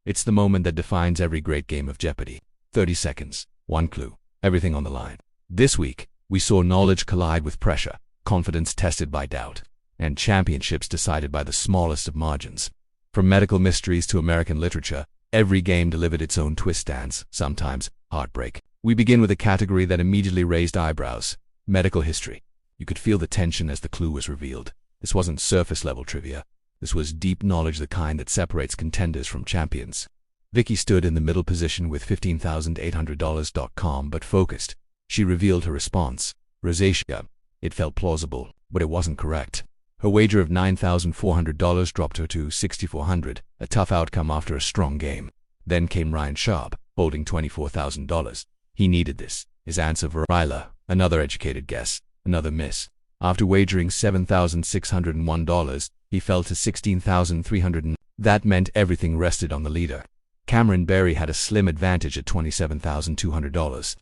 It's the moment that defines every great game of Jeopardy. 30 seconds, one clue, everything on the line. This week, we saw knowledge collide with pressure, confidence tested by doubt, and championships decided by the smallest of margins. From medical mysteries to American literature, every game delivered its own twist and, sometimes, heartbreak. We begin with a category that immediately raised eyebrows: medical history. You could feel the tension as the clue was revealed. This wasn't surface-level trivia. This was deep knowledge, the kind that separates contenders from champions. Vicky stood in the middle position with $15,800. But focused. She revealed her response: rosacea. It felt plausible, but it wasn't correct. Her wager of $9,400 dropped her to $6,400, a tough outcome after a strong game. Then came Ryan Sharp, holding $24,000. He needed this. His answer: relive. Another educated guess. Another miss. After wagering $7,601, he fell to $16,300. That meant everything rested on the leader. Cameron Berry had a slim advantage at $27,200.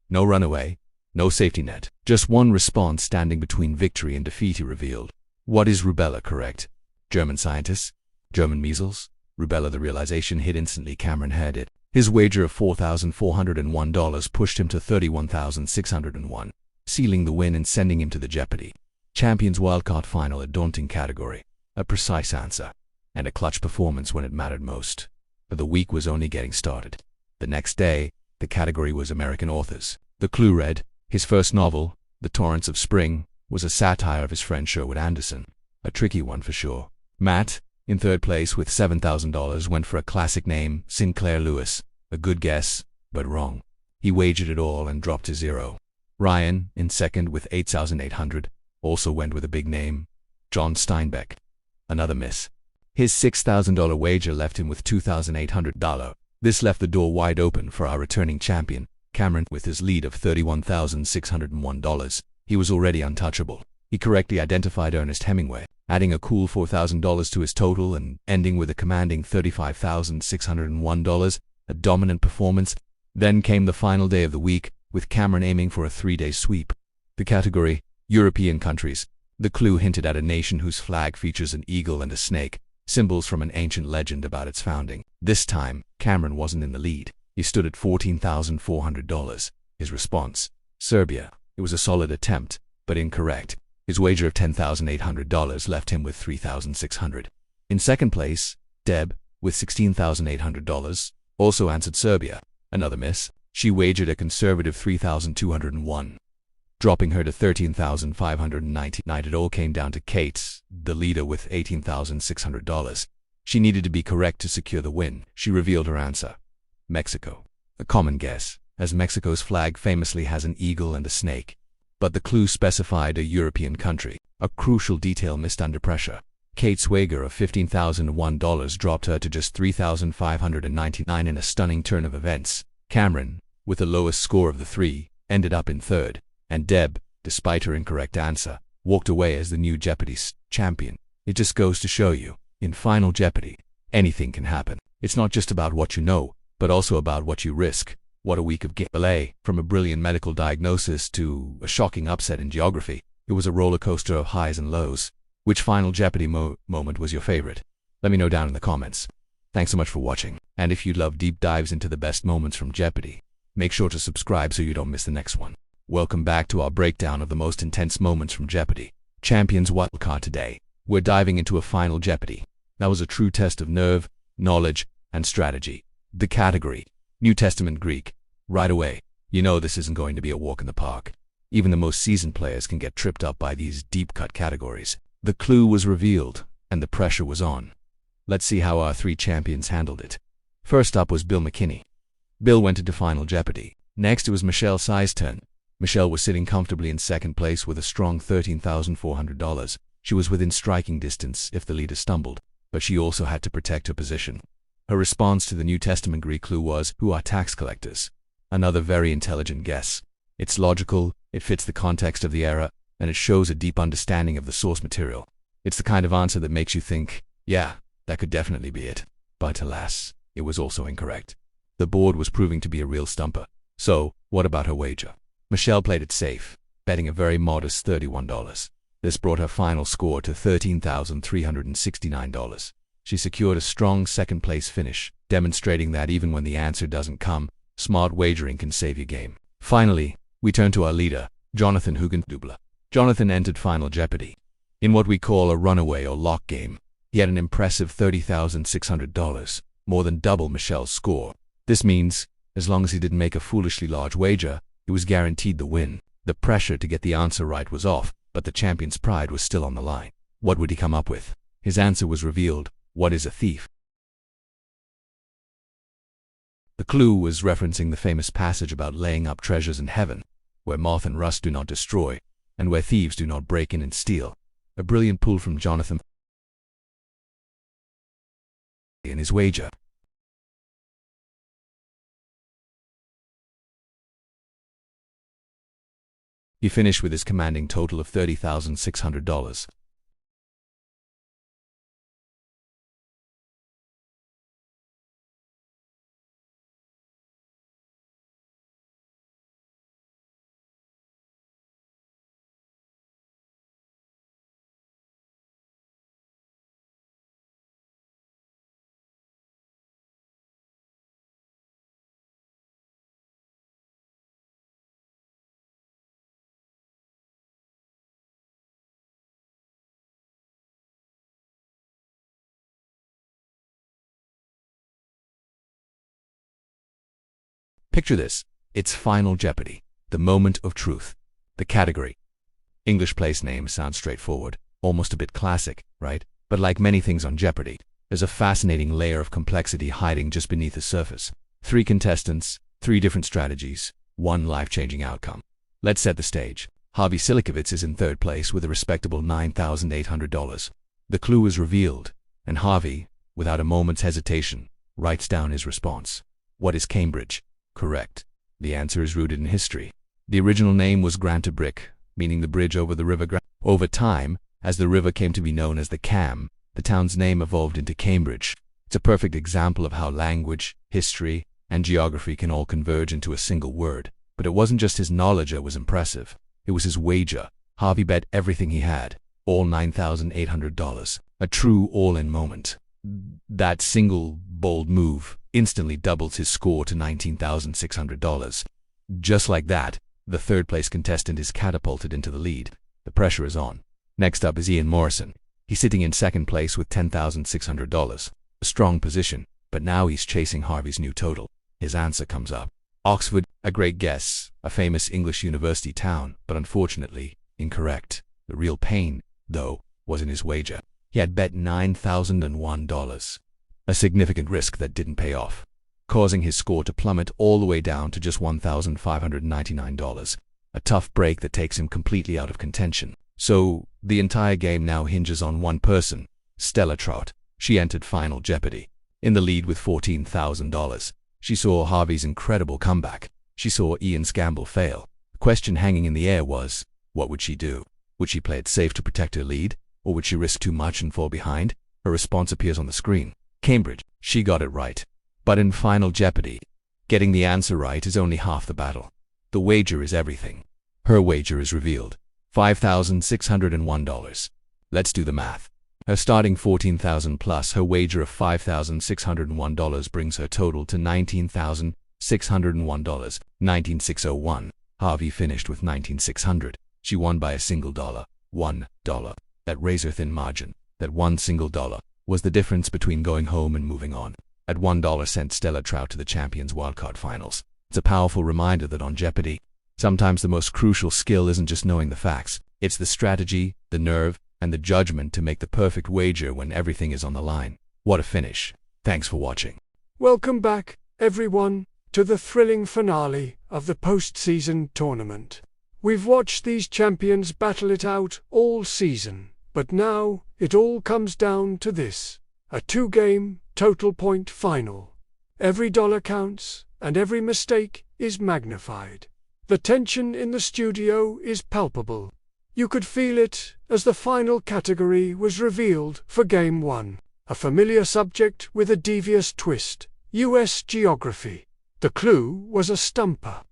No runaway, no safety net. Just one response standing between victory and defeat, he revealed. What is rubella correct? German scientists? German measles? Rubella. The realization hit instantly. Cameron had it. His wager of $4,401 pushed him to $31,601, sealing the win and sending him to the Jeopardy! Champions Wildcard Final, a daunting category, a precise answer, and a clutch performance when it mattered most. But the week was only getting started. The next day, the category was American authors. The clue read: his first novel, The Torrents of Spring, was a satire of his friend Sherwood Anderson. A tricky one for sure. Matt, in third place with $7,000, went for a classic name, Sinclair Lewis. A good guess, but wrong. He wagered it all and dropped to zero. Ryan, in second with $8,800, also went with a big name, John Steinbeck. Another miss. His $6,000 wager left him with $2,800. This left the door wide open for our returning champion, Cameron, with his lead of $31,601. He was already untouchable. He correctly identified Ernest Hemingway, adding a cool $4,000 to his total and ending with a commanding $35,601, a dominant performance. Then came the final day of the week, with Cameron aiming for a 3-day sweep. The category: European countries. The clue hinted at a nation whose flag features an eagle and a snake, symbols from an ancient legend about its founding. This time, Cameron wasn't in the lead. He stood at $14,400. His response: Serbia. It was a solid attempt, but incorrect. His wager of $10,800 left him with $3,600. In second place, Deb, with $16,800, also answered Serbia. Another miss. She wagered a conservative $3,201, dropping her to $13,599. It all came down to Kate, the leader, with $18,600. She needed to be correct to secure the win. She revealed her answer: Mexico. A common guess, as Mexico's flag famously has an eagle and a snake. But the clue specified a European country, a crucial detail missed under pressure. Kate's wager of $15,001 dropped her to just $3,599 in a stunning turn of events. Cameron, with the lowest score of the three, ended up in third, and Deb, despite her incorrect answer, walked away as the new Jeopardy's champion. It just goes to show you, in Final Jeopardy, anything can happen. It's not just about what you know, but also about what you risk. What a week of ballet, from a brilliant medical diagnosis to a shocking upset in geography. It was a roller coaster of highs and lows. Which Final Jeopardy moment was your favorite? Let me know down in the comments. Thanks so much for watching, and if you love deep dives into the best moments from Jeopardy, make sure to subscribe so you don't miss the next one. Welcome back to our breakdown of the most intense moments from Jeopardy! Champions Wildcard. Today, we're diving into a Final Jeopardy! That was a true test of nerve, knowledge, and strategy. The category: New Testament Greek. Right away, you know this isn't going to be a walk in the park. Even the most seasoned players can get tripped up by these deep-cut categories. The clue was revealed, and the pressure was on. Let's see how our three champions handled it. First up was Bill McKinney. Bill went into Final Jeopardy! Next, it was Michelle Tsai's turn. Michelle was sitting comfortably in second place with a strong $13,400. She was within striking distance if the leader stumbled, but she also had to protect her position. Her response to the New Testament Greek clue was: who are tax collectors? Another very intelligent guess. It's logical, it fits the context of the era, and it shows a deep understanding of the source material. It's the kind of answer that makes you think, yeah, that could definitely be it. But alas, it was also incorrect. The board was proving to be a real stumper. So, what about her wager? Michelle played it safe, betting a very modest $31. This brought her final score to $13,369. She secured a strong second-place finish, demonstrating that even when the answer doesn't come, smart wagering can save your game. Finally, we turn to our leader, Jonathan Hugendubler. Jonathan entered Final Jeopardy in what we call a runaway or lock game. He had an impressive $30,600, more than double Michelle's score. This means, as long as he didn't make a foolishly large wager, he was guaranteed the win. The pressure to get the answer right was off, but the champion's pride was still on the line. What would he come up with? His answer was revealed. What is a thief? The clue was referencing the famous passage about laying up treasures in heaven, where moth and rust do not destroy, and where thieves do not break in and steal. A brilliant pull from Jonathan in his wager. He finished with his commanding total of $30,600. Picture this. It's Final Jeopardy, the moment of truth. The category. English place names sound straightforward, almost a bit classic, right? But like many things on Jeopardy, there's a fascinating layer of complexity hiding just beneath the surface. 3 contestants, 3 different strategies, 1 life-changing outcome. Let's set the stage. Harvey Silikovitz is in 3rd place with a respectable $9,800. The clue is revealed, and Harvey, without a moment's hesitation, writes down his response. What is Cambridge? Correct. The answer is rooted in history. The original name was Grantabrick, meaning the bridge over the river. Over time, as the river came to be known as the Cam, the town's name evolved into Cambridge. It's a perfect example of how language, history, and geography can all converge into a single word. But it wasn't just his knowledge that was impressive. It was his wager. Harvey bet everything he had, all $9,800. A true all-in moment. That single bold move instantly doubles his score to $19,600. Just like that, the 3rd place contestant is catapulted into the lead. The pressure is on. Next up is Ian Morrison. He's sitting in 2nd place with $10,600. A strong position, but now he's chasing Harvey's new total. His answer comes up. Oxford, a great guess, a famous English university town, but unfortunately, incorrect. The real pain, though, was in his wager. He had bet $9,001. A significant risk that didn't pay off, causing his score to plummet all the way down to just $1,599. A tough break that takes him completely out of contention. So, the entire game now hinges on one person, Stella Trout. She entered Final Jeopardy in the lead with $14,000. She saw Harvey's incredible comeback. She saw Ian's gamble fail. The question hanging in the air was, what would she do? Would she play it safe to protect her lead, or would she risk too much and fall behind? Her response appears on the screen. Cambridge. She got it right. But in Final Jeopardy, getting the answer right is only half the battle. The wager is everything. Her wager is revealed. $5,601. Let's do the math. Her starting $14,000 plus her wager of $5,601 brings her total to $19,601. $19,601. Harvey finished with $19,600. She won by a single dollar. $1. That razor-thin margin, that one single dollar, was the difference between going home and moving on. At $1 sent Stella Trout to the Champions Wildcard Finals. It's a powerful reminder that on Jeopardy, sometimes the most crucial skill isn't just knowing the facts. It's the strategy, the nerve, and the judgment to make the perfect wager when everything is on the line. What a finish. Thanks for watching. Welcome back, everyone, to the thrilling finale of the postseason tournament. We've watched these champions battle it out all season, but now it all comes down to this: a 2-game, total point final. Every dollar counts, and every mistake is magnified. The tension in the studio is palpable. You could feel it as the final category was revealed for Game 1, a familiar subject with a devious twist: US geography. The clue was a stumper.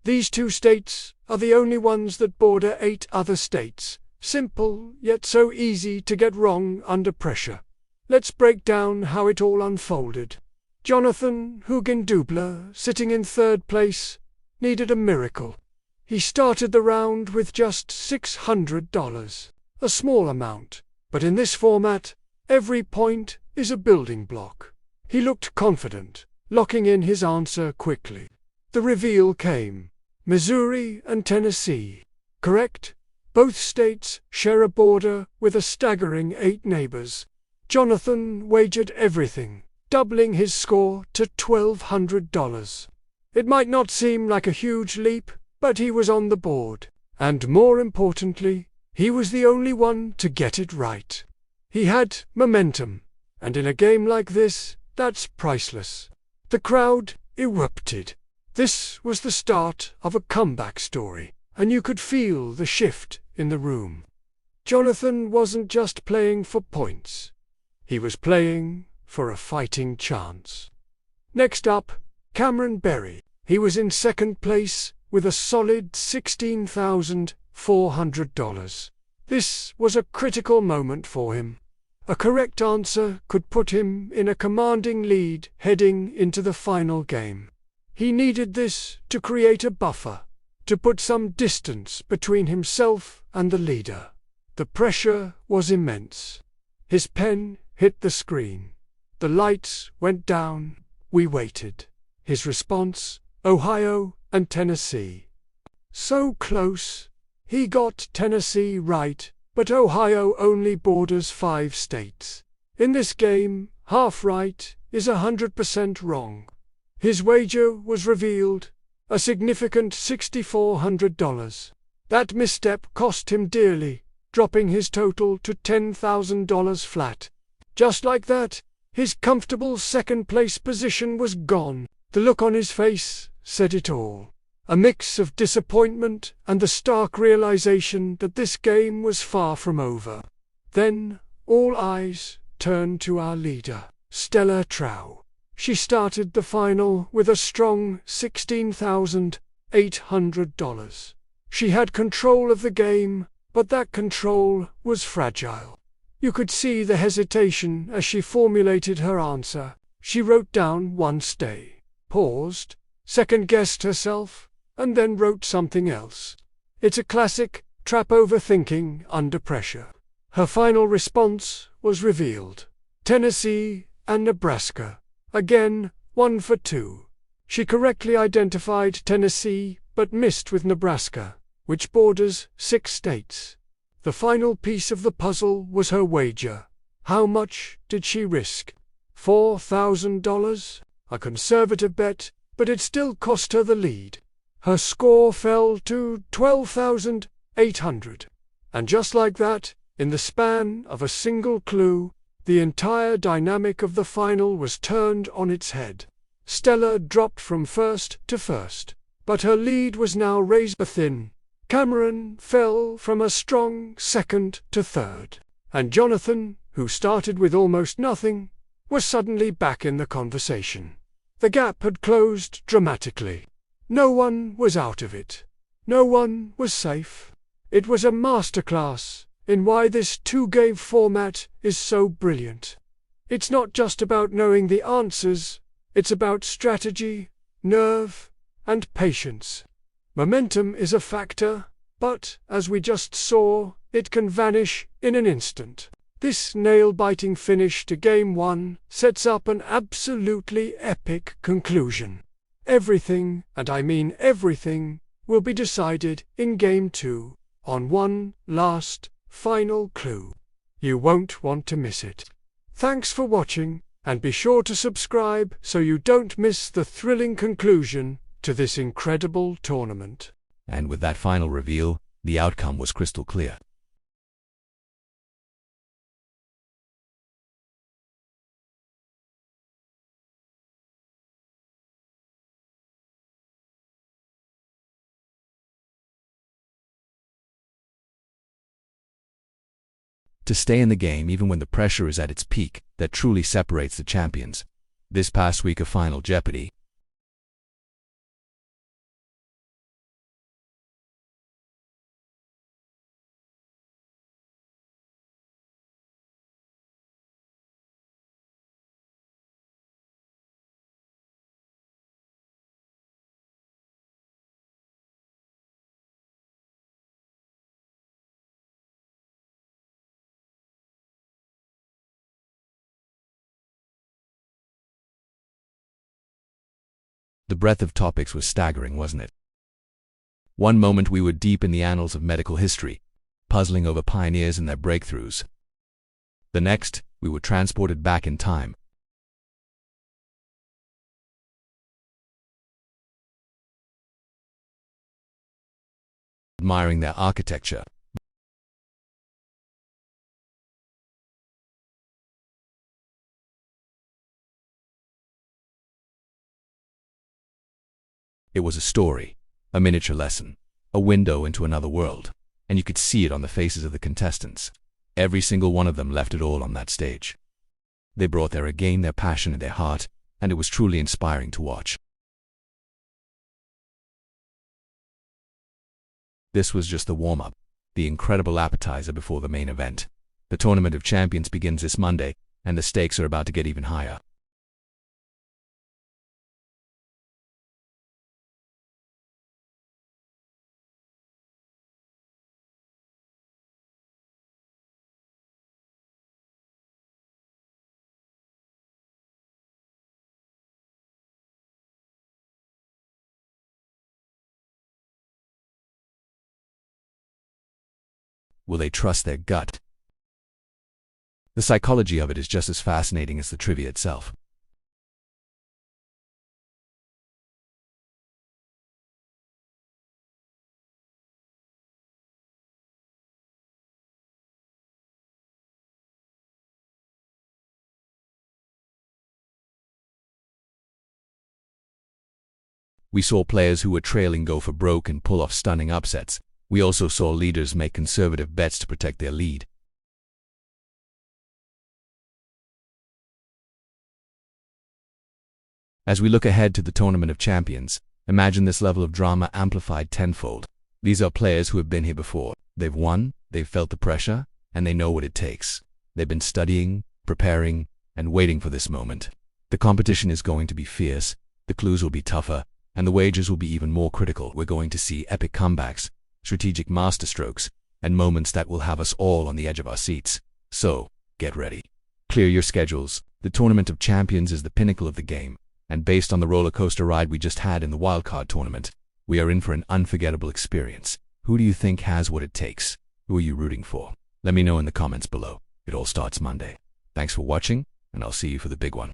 These 2 states are the only ones that border 8 other states. Simple, yet so easy to get wrong under pressure. let's break down how it all unfolded. Jonathan Hugendubler, sitting in third place, needed a miracle. He started the round with just $600, a small amount, but in this format, every point is a building block. He looked confident, locking in his answer quickly. The reveal came. Missouri and Tennessee. Correct? Both states share a border with a staggering 8 neighbors. Jonathan wagered everything, doubling his score to $1,200. It might not seem like a huge leap, but he was on the board. And more importantly, he was the only one to get it right. He had momentum, and in a game like this, that's priceless. The crowd erupted. This was the start of a comeback story, and you could feel the shift in the room. Jonathan wasn't just playing for points. He was playing for a fighting chance. Next up, Cameron Berry. He was in second place with a solid $16,400. This was a critical moment for him. A correct answer could put him in a commanding lead heading into the final game. He needed this to create a buffer, to put some distance between himself and the leader. The pressure was immense. His pen hit the screen. The lights went down. We waited. His response, Ohio and Tennessee. So close. He got Tennessee right, but Ohio only borders 5 states. In this game, half right is 100% wrong. His wager was revealed, a significant $6,400. That misstep cost him dearly, dropping his total to $10,000 flat. Just like that, his comfortable second-place position was gone. The look on his face said it all. A mix of disappointment and the stark realization that this game was far from over. Then, all eyes turned to our leader, Stella Trow. She started the final with a strong $16,800. She had control of the game, but that control was fragile. You could see the hesitation as she formulated her answer. She wrote down one stay, paused, second-guessed herself, and then wrote something else. It's a classic trap overthinking under pressure. Her final response was revealed. Tennessee and Nebraska. Again, 1 for 2. She correctly identified Tennessee, but missed with Nebraska, which borders 6 states. The final piece of the puzzle was her wager. How much did she risk? $4,000? A conservative bet, but it still cost her the lead. Her score fell to $12,800. And just like that, in the span of a single clue, the entire dynamic of the final was turned on its head. Stella dropped from first to first, but her lead was now razor thin. Cameron fell from a strong second to third, and Jonathan, who started with almost nothing, was suddenly back in the conversation. The gap had closed dramatically. No one was out of it. No one was safe. It was a masterclass in why this 2-game format is so brilliant. It's not just about knowing the answers, it's about strategy, nerve, and patience. Momentum is a factor, but, as we just saw, it can vanish in an instant. This nail-biting finish to Game 1 sets up an absolutely epic conclusion. Everything, and I mean everything, will be decided in Game 2, on one last, final clue. You won't want to miss it. Thanks for watching, and be sure to subscribe so you don't miss the thrilling conclusion to this incredible tournament. And with that final reveal, the outcome was crystal clear. To stay in the game even when the pressure is at its peak, that truly separates the champions. This past week of Final Jeopardy, The breadth of topics was staggering, wasn't it? One moment we were deep in the annals of medical history, puzzling over pioneers and their breakthroughs. The next, we were transported back in time, admiring their architecture. It was a story, a miniature lesson, a window into another world, and you could see it on the faces of the contestants. Every single one of them left it all on that stage. They brought their A-game, their passion, and their heart, and it was truly inspiring to watch. This was just the warm-up, the incredible appetizer before the main event. The Tournament of Champions begins this Monday, and the stakes are about to get even higher. Will they trust their gut? The psychology of it is just as fascinating as the trivia itself. We saw players who were trailing go for broke and pull off stunning upsets. We also saw leaders make conservative bets to protect their lead. As we look ahead to the Tournament of Champions, imagine this level of drama amplified tenfold. These are players who have been here before. They've won, they've felt the pressure, and they know what it takes. They've been studying, preparing, and waiting for this moment. The competition is going to be fierce, the clues will be tougher, and the wagers will be even more critical. We're going to see epic comebacks, strategic masterstrokes, and moments that will have us all on the edge of our seats. So, get ready. Clear your schedules. The Tournament of Champions is the pinnacle of the game, and based on the roller coaster ride we just had in the wildcard tournament, we are in for an unforgettable experience. Who do you think has what it takes? Who are you rooting for? Let me know in the comments below. It all starts Monday. Thanks for watching, and I'll see you for the big one.